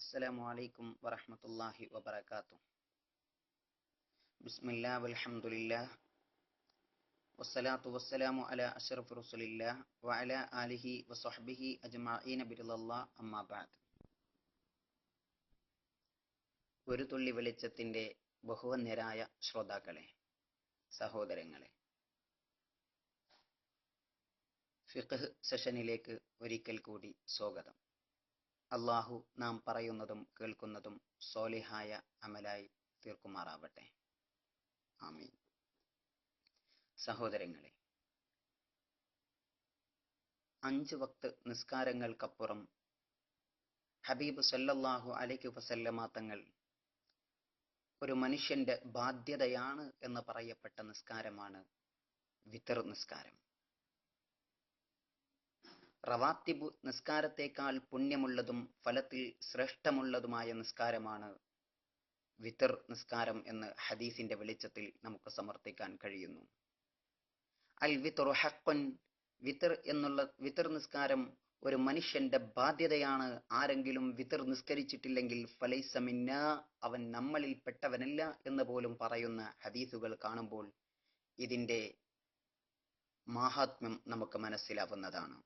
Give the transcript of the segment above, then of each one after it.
السلام عليكم ورحمة الله وبركاته. بسم الله والحمد لله والصلاة والسلام على أشرف رسول الله وعلى آله وصحبه أجمعين برضا الله أما بعد. ഒരു തുള്ളി വെളിച്ചത്തിന്റെ ബഹുവന്യരായ ശ്രോതാക്കളെ, സഹോദരങ്ങളെ, ഫിഖ് സെഷനിലേക്ക് ഒരിക്കൽ കൂടി സ്വാഗതം. അള്ളാഹു നാം പറയുന്നതും കേൾക്കുന്നതും സ്വാലിഹായ അമലായി തീർക്കുമാറാവട്ടെ. ആമീൻ. സഹോദരങ്ങളെ, 5 വക്ത് നിസ്കാരങ്ങൾക്കപ്പുറം ഹബീബ് സല്ലല്ലാഹു അലൈഹി വസല്ലമ തങ്ങൾ ഒരു മനുഷ്യന്റെ ബാധ്യതയാണ് എന്ന് പറയപ്പെട്ട നിസ്കാരമാണ് വിത്ർ നിസ്കാരം. റവാത്തിബ് നിസ്കാരത്തേക്കാൾ പുണ്യമുള്ളതും ഫലത്തിൽ ശ്രേഷ്ഠമുള്ളതുമായ നിസ്കാരമാണ് വിത്ർ നിസ്കാരം എന്ന് ഹദീസിന്റെ വെളിച്ചത്തിൽ നമുക്ക് സമർത്ഥിക്കാൻ കഴിയുന്നു. അൽ വിത്റു ഹഖ്ഖുൻ, വിത്ർ നിസ്കാരം ഒരു മനുഷ്യന്റെ ബാധ്യതയാണ്. ആരെങ്കിലും വിത്ർ നിസ്കരിച്ചിട്ടില്ലെങ്കിൽ ഫലൈസ മിന്നാ, അവൻ നമ്മളിൽ പെട്ടവനല്ല എന്ന് പോലും പറയുന്ന ഹദീസുകൾ കാണുമ്പോൾ ഇതിന്റെ മാഹാത്മ്യം നമുക്ക് മനസ്സിലാവുന്നതാണ്.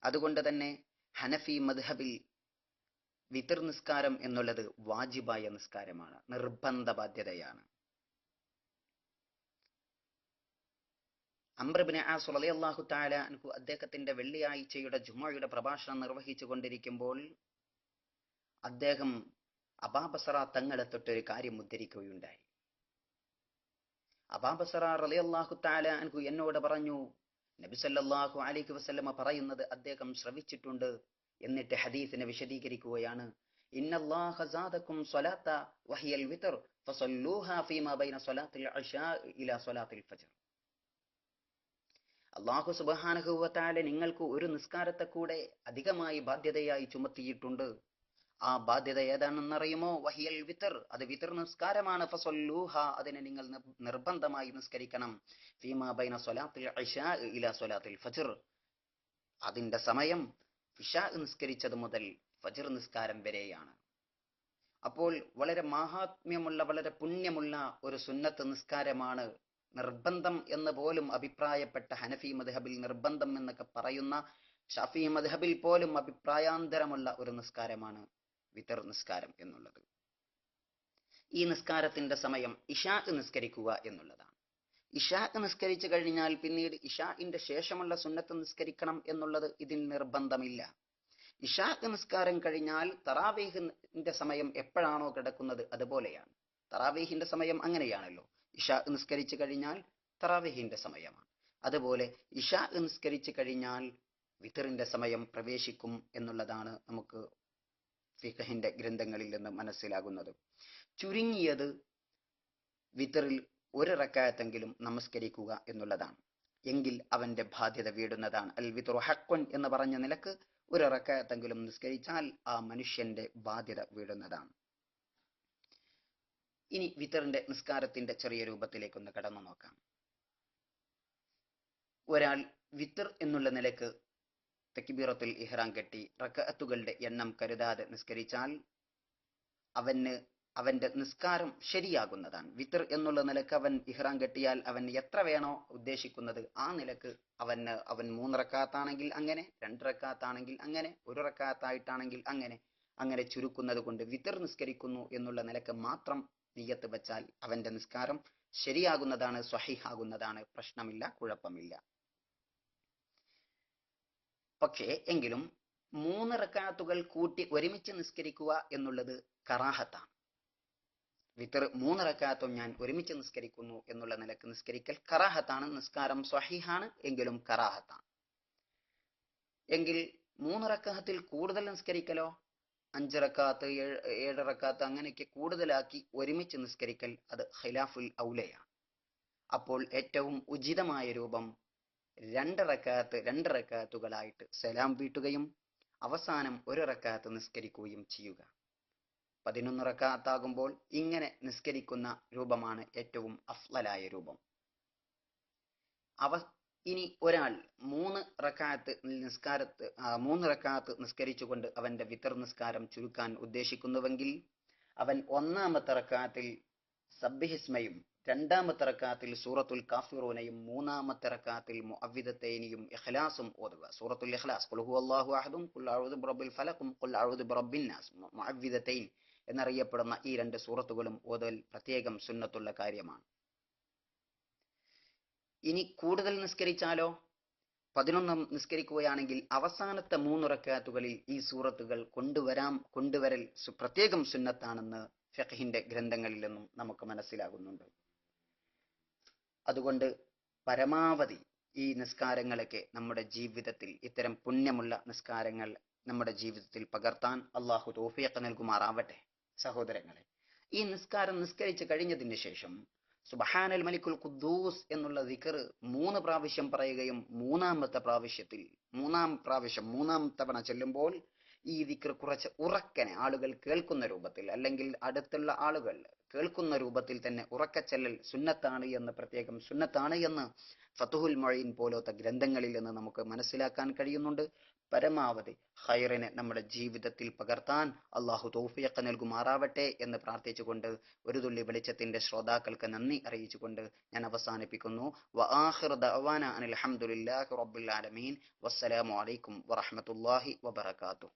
അതുകൊണ്ട് തന്നെ ഹനഫി മദ്ഹബിൽ വിത്ർ നിസ്കാരം എന്നുള്ളത് വാജിബായ നിസ്കാരമാണ്, നിർബന്ധ ബാധ്യതയാണ്. അംർ ഇബ്നു ആസ് റളിയല്ലാഹു തആല അൻഹു അദ്ദേഹത്തിന്റെ വെള്ളിയാഴ്ചയുടെ ജുമുഅയുടെ പ്രഭാഷണം നിർവഹിച്ചു കൊണ്ടിരിക്കുമ്പോൾ അദ്ദേഹം അബൂബസറ തങ്ങളെ തൊട്ടൊരു കാര്യം ഉദ്ധരിക്കുകയുണ്ടായി. അബൂബസറ റളിയല്ലാഹു തആല അൻഹു എന്നോട് പറഞ്ഞു, നബി സല്ലല്ലാഹു അലൈഹി വസല്ലമ പറയുന്നത് അദ്ദേഹം ശ്രവിച്ചിട്ടുണ്ട്. എന്നിട്ട് ഹദീസിനെ വിശദീകരിക്കുകയാണ്. ഇന്നല്ലാഹ സാദകും സ്വലാത്ത വഹിയൽ വിത്ർ ഫസല്ലൂഹാ ഫീമാ ബൈന സ്വലാത്തിൽ ഇശാ ഇലാ സ്വലാത്തിൽ ഫജ്ർ. അല്ലാഹു സുബ്ഹാനഹു വ തആല നിങ്ങൾക്ക് ഒരു നിസ്കാരത്തെ കൂടെ അധികമായി ബാധ്യതയായി ചുമത്തിയിട്ടുണ്ട്. ആ ബാധ്യത ഏതാണെന്നറിയുമോ? വഹിയൽ വിത്ർ, അത് വിത്ർ നിസ്കാരമാണ്. ഫസല്ലൂഹ, അതിനെ നിങ്ങൾ നിർബന്ധമായി നിസ്കരിക്കണം. ഫീമാ ബൈന സ്വലാത്തിൽ ഇശാ ഇലാ സ്വലാത്തിൽ ഫജ്ർ, അതിന്റെ സമയം ഇശാ നിസ്കരിച്ചത് മുതൽ ഫജ്ർ നിസ്കാരം വരെയാണ്. അപ്പോൾ വളരെ മഹാത്മ്യമുള്ള, വളരെ പുണ്യമുള്ള ഒരു സുന്നത്ത് നിസ്കാരമാണ്. നിർബന്ധം എന്ന് പോലും അഭിപ്രായപ്പെട്ട ഹനഫി മദ്ഹബിൽ നിർബന്ധം എന്നൊക്കെ പറയുന്ന ഷാഫി മദ്ഹബിൽ പോലും അഭിപ്രായാന്തരമുള്ള ഒരു നിസ്കാരമാണ് വിത്ർ നിസ്കാരം എന്നുള്ളത്. ഈ നിസ്കാരത്തിന്റെ സമയം ഇശാ നിസ്കരിക്കുക എന്നുള്ളതാണ്. ഇശാ നിസ്കരിച്ചു കഴിഞ്ഞാൽ പിന്നീട് ഇശാഇന്റെ ശേഷമുള്ള സുന്നത്ത് നിസ്കരിക്കണം എന്നുള്ളത് ഇതിൽ നിർബന്ധമില്ല. ഇശാ നിസ്കാരം കഴിഞ്ഞാൽ തറാവീഹിന്റെ സമയം എപ്പോഴാണോ കിടക്കുന്നത് അതുപോലെയാണ്. തറാവീഹിന്റെ സമയം അങ്ങനെയാണല്ലോ, ഇശാ നിസ്കരിച്ചു കഴിഞ്ഞാൽ തറാവീഹിന്റെ സമയമാണ്. അതുപോലെ ഇശാ നിസ്കരിച്ചു കഴിഞ്ഞാൽ വിത്റിന്റെ സമയം പ്രവേശിക്കും എന്നുള്ളതാണ് നമുക്ക് ഫിഖഹിന്റെ ഗ്രന്ഥങ്ങളിൽ നിന്ന് മനസ്സിലാകുന്നത്. ചുരുങ്ങിയത് വിത്റിൽ ഒരു റക്അത്തെങ്കിലും നമസ്കരിക്കുക എന്നുള്ളതാണ്. എങ്കിൽ അവന്റെ ബാധ്യത വീടുന്നതാണ്. അൽ വിത്റു ഹഖ്ഖുൻ എന്ന് പറഞ്ഞ നിലക്ക് ഒരു റക്അത്തെങ്കിലും നിസ്കരിച്ചാൽ ആ മനുഷ്യന്റെ ബാധ്യത വീടുന്നതാണ്. ഇനി വിത്റിന്റെ നിസ്കാരത്തിന്റെ ചെറിയ രൂപത്തിലേക്കൊന്ന് കടന്നു നോക്കാം. ഒരാൾ വിത്ർ എന്നുള്ള നിലക്ക് തക്ബീറത്തുൽ ഇഹ്റാം കെട്ടി റക്അത്തുകളുടെ എണ്ണം കരുതാതെ നിസ്കരിച്ചാൽ അവന്റെ നിസ്കാരം ശരിയാകുന്നതാണ്. വിത്ർ എന്നുള്ള നിലക്ക് അവൻ ഇഹ്റാം കെട്ടിയാൽ അവൻ എത്ര വേണോ ഉദ്ദേശിക്കുന്നത് ആ നിലക്ക് അവൻ 3 റക്അത്താണെങ്കിൽ അങ്ങനെ, 2 റക്അത്താണെങ്കിൽ അങ്ങനെ, 1 റക്അത്തായിട്ടാണെങ്കിൽ അങ്ങനെ ചുരുക്കുന്നത് കൊണ്ട് വിത്ർ നിസ്കരിക്കുന്നു എന്നുള്ള നിലക്ക് മാത്രം നിയ്യത്ത് വെച്ചാൽ അവന്റെ നിസ്കാരം ശരിയാകുന്നതാണ്, സ്വഹീഹാകുന്നതാണ്, പ്രശ്നമില്ല, കുഴപ്പമില്ല. പക്ഷേ എങ്കിലും 3 റക്അത്തുകൾ കൂട്ടി ഒരുമിച്ച് നിസ്കരിക്കുക എന്നുള്ളത് കറാഹത്താണ്. വിത്ർ 3 റക്അത്തും ഞാൻ ഒരുമിച്ച് നിസ്കരിക്കുന്നു എന്നുള്ള നിലക്ക് നിസ്കരിക്കൽ കറാഹത്താണ്. നിസ്കാരം സ്വഹീഹാണ്, എങ്കിലും കറാഹത്താണ്. എങ്കിൽ 3 റക്അത്തിൽ കൂടുതൽ നിസ്കരിക്കലോ, 5 റക്അത്ത്, 7 റക്അത്ത് അങ്ങനെയൊക്കെ കൂടുതലാക്കി ഒരുമിച്ച് നിസ്കരിക്കൽ അത് ഖിലാഫുൽ ഔലയാണ്. അപ്പോൾ ഏറ്റവും ഉചിതമായ രൂപം 2 റക്അത്തുകളായിട്ട് സലാം വീട്ടുകയും അവസാനം 1 റക്അത്ത് നിസ്കരിക്കുകയും ചെയ്യുക. 11 റക്അത്താകുമ്പോൾ ഇങ്ങനെ നിസ്കരിക്കുന്ന രൂപമാണ് ഏറ്റവും അഫ്ളലായ രൂപം. ഇനി ഒരാൾ മൂന്ന് റക്അത്ത് നിസ്കരിച്ചുകൊണ്ട് അവന്റെ വിത്തർ നിസ്കാരം ചുരുക്കാൻ ഉദ്ദേശിക്കുന്നുവെങ്കിൽ അവൻ ഒന്നാമത്തെ റക്അത്തിൽ സബ്ബിഹിസ്മയും രണ്ടാമത്തെ റക്അത്തിൽ സൂറത്തുൽ കാഫിറൂനയും മൂന്നാമത്തെ റക്അത്തിൽ മുഅവ്വിദത്തൈനിയും ഇഖ്ലാസും ഓതുക. സൂറത്തുൽ ഇഖ്ലാസ്, ഖുൽ ഹുവല്ലാഹു അഹദും, ഖുൽ അഊദു ബിറബ്ബിൽ ഫലഖും, ഖുൽ അഊദു ബിറബ്ബിൻ നാസ്, മുഅവ്വിദത്തൈൻ എന്നറിയപ്പെടുന്ന ഈ രണ്ട് സൂറത്തുകളും ഓതൽ പ്രത്യേകം സുന്നത്തുള്ള കാര്യമാണ്. ഇനി കൂടുതൽ നിസ്കരിച്ചാലോ? 11 നിസ്കരിക്കുകയാണെങ്കിൽ അവസാനത്തെ 3 റക്അത്തുകളിൽ ഈ സൂറത്തുകൾ കൊണ്ടുവരൽ പ്രത്യേകം സുന്നത്താണെന്ന് ഫിഖ്ഹിന്റെ ഗ്രന്ഥങ്ങളിൽ നിന്നും നമുക്ക് മനസ്സിലാകുന്നുണ്ട്. അതുകൊണ്ട് പരമാവധി ഈ നിസ്കാരങ്ങളൊക്കെ നമ്മുടെ ജീവിതത്തിൽ, ഇത്തരം പുണ്യമുള്ള നിസ്കാരങ്ങൾ നമ്മുടെ ജീവിതത്തിൽ പകർത്താൻ അള്ളാഹു തൗഫീഖ് നൽകുമാറാവട്ടെ. സഹോദരങ്ങളെ, ഈ നിസ്കാരം നിസ്കരിച്ചു കഴിഞ്ഞതിന് ശേഷം സുബ്ഹാനൽ മലിക്കുൽ ഖുദ്ദൂസ് എന്നുള്ള ദിക്ർ 3 പ്രാവശ്യം പറയുകയും മൂന്നാം തവണ ചൊല്ലുമ്പോൾ ഈ ദിക്ർ കുറച്ച് ഉറക്കനെ ആളുകൾ കേൾക്കുന്ന രൂപത്തിൽ, അല്ലെങ്കിൽ അടുത്തുള്ള ആളുകൾ കേൾക്കുന്ന രൂപത്തിൽ തന്നെ ഉറക്കച്ചൊല്ലൽ സുന്നത്താണ് എന്ന് ഫതുഹുൽ മൊയ്ൻ പോലത്തെ ഗ്രന്ഥങ്ങളിൽ നിന്ന് നമുക്ക് മനസ്സിലാക്കാൻ കഴിയുന്നുണ്ട്. പരമാവധി ഖൈറിനെ നമ്മുടെ ജീവിതത്തിൽ പകർത്താൻ അള്ളാഹു തൗഫീഖ് നൽകുമാറാവട്ടെ എന്ന് പ്രാർത്ഥിച്ചുകൊണ്ട് ഒരു തുള്ളി വെളിച്ചത്തിന്റെ ശ്രോതാക്കൾക്ക് നന്ദി അറിയിച്ചുകൊണ്ട് ഞാൻ അവസാനിപ്പിക്കുന്നു. വആഖിറു ദഅവാന അനിൽ ഹംദുലില്ലാഹി റബ്ബിൽ ആലമീൻ. വസ്സലാമു അലൈക്കും വറഹ്മത്തുള്ളാഹി വബറകാതുഹു.